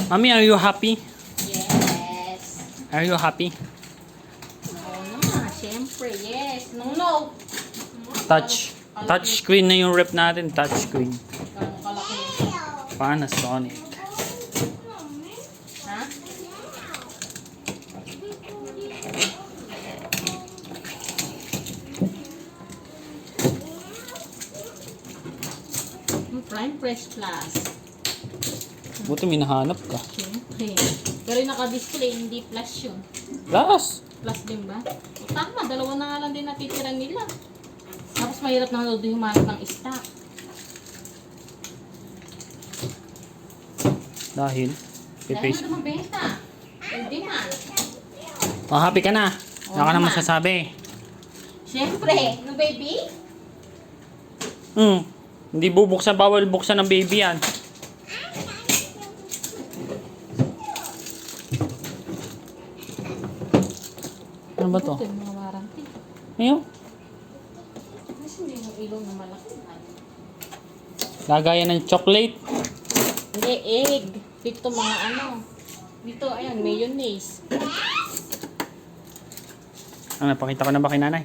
Mommy, are you happy? Yes. Are you happy? Oo naman, syempre, yes. No. Touch screen na yung rep natin. Touch screen. Gano'ng kalaki. Panasonic. Ha? Prime Fresh Plus. Buti may nahanap ka. Siyempre. Pero yung naka-display, hindi plus yun. Plus! Plus din ba? O tama, dalawa na nga lang din natitira nila. Tapos mahirap na doon humanap ng stock. Dahil Dahil na mabenta. Hindi man. Oh, happy ka na? Oo Wala ka na naman. masasabi. Siyempre. No, baby? Hindi bubuksan, bawal buksan ng baby yan. Ano ba to? Ito yung mga warranty. Ayun. Kasi hindi yung ilong na malaki. Lagayan ng chocolate. Hindi, egg. Dito mga ano. Dito, ayan, mayonnaise. Ano, napakita ko na ba kay nanay?